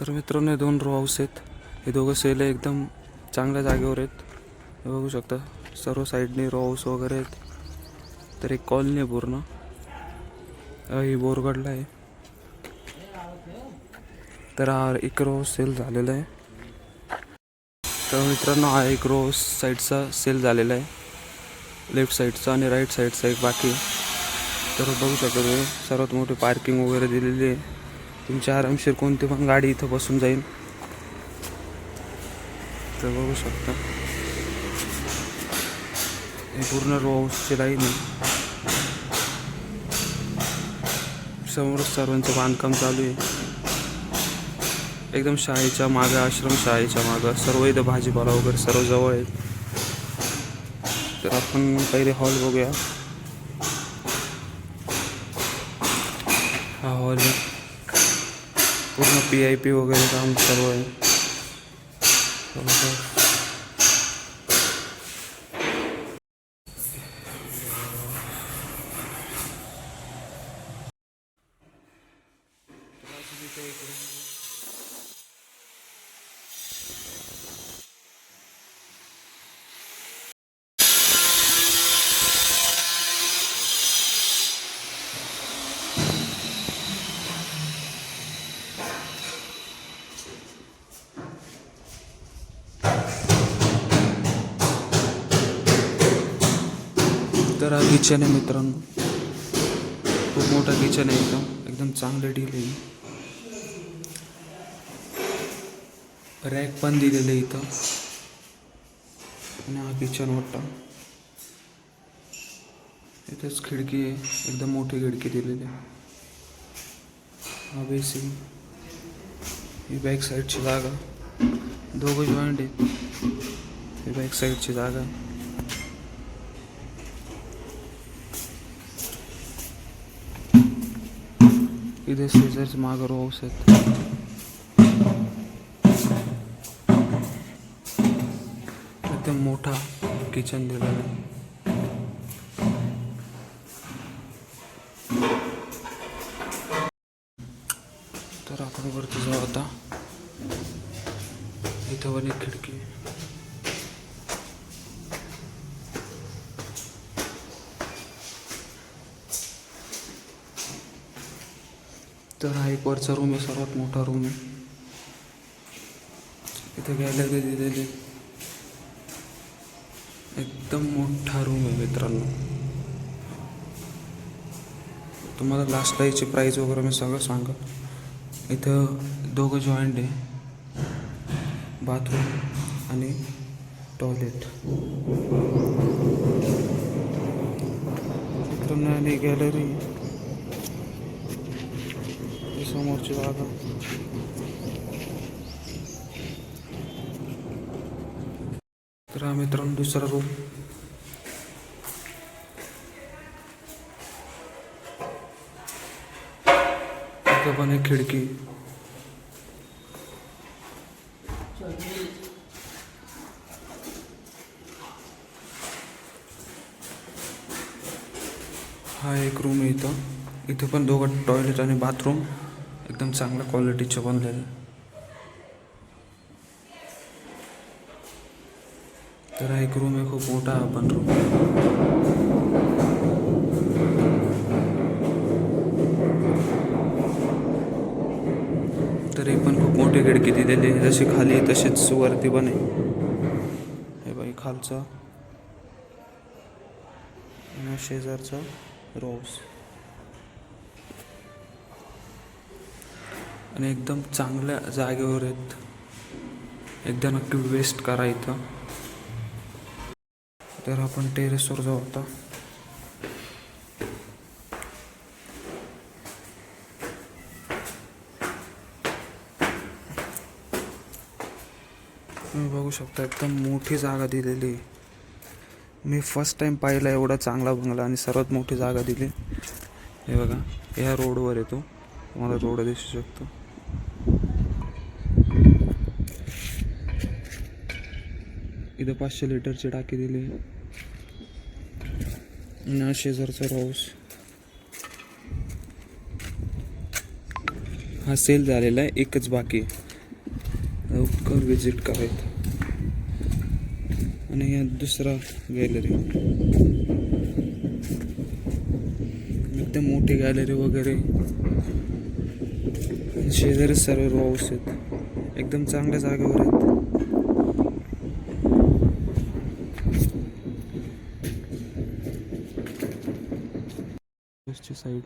तर मित्रांनो, हे 2 रो हाऊस आहेत. हे दोघं सेल आहे, एकदम चांगल्या जागेवर आहेत. हे बघू शकता, सर्व साईडने रो हाऊस वगैरे आहेत. तर एक कॉलनी आहे पूर्ण. ही बोरगडला आहे. तर हा एक रो सेल झालेला आहे. तर मित्रांनो, हा एक रो साईडचा सेल झालेला आहे, लेफ्ट साईडचा, आणि राईट साईडचा एक बाकी. तर बघू शकता तुम्ही, सर्वात मोठी पार्किंग वगैरे दिलेली आहे. तुमची आरामशीर कोणती पण गाडी इथं बसून जाईल. तर बघू शकता, हे पूर्ण रो हाऊसची लाईन आहे. समोरच सर्वांचं बांधकाम चालू आहे. एकदम शाळेच्या मागं, आश्रम शाळेच्या मागं सर्व इथं भाजीपाला वगैरे सर्व जवळ आहेत. तर आपण पहिले हॉल बघूया. हा हॉल आहे, पूर्ण PIP वगैरे काम सर्व आहे. तर हा किचन आहे मित्रांनो, खूप मोठा किचन आहे, एकदम चांगलं डील आहे. रॅक पण दिलेलं आहे इथं. आणि हा किचन मोठा, इथेच खिडकी आहे, एकदम मोठी खिडकी दिलेली आहे. हा बेसिंग, ही बॅक साईडची जागा, दोघं जॉईंट आहे. ही बॅक साईडची जागा. इथे शेजारच मागं रो हाऊस आहेत. एकदम मोठा किचन दिलेला आहे. तर आपण वरती जाऊ आता. इथं पण एक खिडकी. तर हा एक वरचा रूम आहे, सर्वात मोठा रूम आहे. इथे गॅलरी दिलेली, एकदम मोठा रूम आहे मित्रांनो. तुम्हाला लास्टला याची प्राईस वगैरे मी सगळं सांगा. इथं दोघं जॉईंट आहे, बाथरूम आणि टॉयलेट मित्रांनो. आणि गॅलरी, समोरची जागा. तर हा मित्रांनो दुसरा रूम. इथं पण एक खिडकी. हा एक रूम आहे. इथं पण दोघं टॉयलेट आणि बाथरूम एकदम चांगल्या क्वालिटीचे बनलेले. तर हा एक रूम आहे, खूप मोठा पण रूम. तरी पण खूप मोठी खिडकी दिलेली आहे, जशी खाली तशीच वरती पण आहे. हे बाई खालचं आणि शेजारचा रोज. आणि एकदम चांगल्या जागेवर आहेत. एकदा नक्की वेस्ट करा इथं. तर आपण टेरेसवर जाऊ आता. तुम्ही बघू शकता, एकदम मोठी जागा दिलेली. मी फर्स्ट टाइम पाहिला एवढा चांगला बंगला आणि सर्वात मोठी जागा दिली. हे बघा, ह्या रोडवर येतो, तुम्हाला रोड दिसू शकतो. इथं 500 लिटरची टाकी दिली. आणि शेजारचा हाऊस. हा सेल झालेला आहे, एकच बाकी आहे. लवकर विजिट करायचं. आणि या दुसरा गॅलरी, एकदम मोठी गॅलरी वगैरे, शेजारी सर्व हाऊस आहेत, एकदम चांगल्या जागेवर आहेत. साईड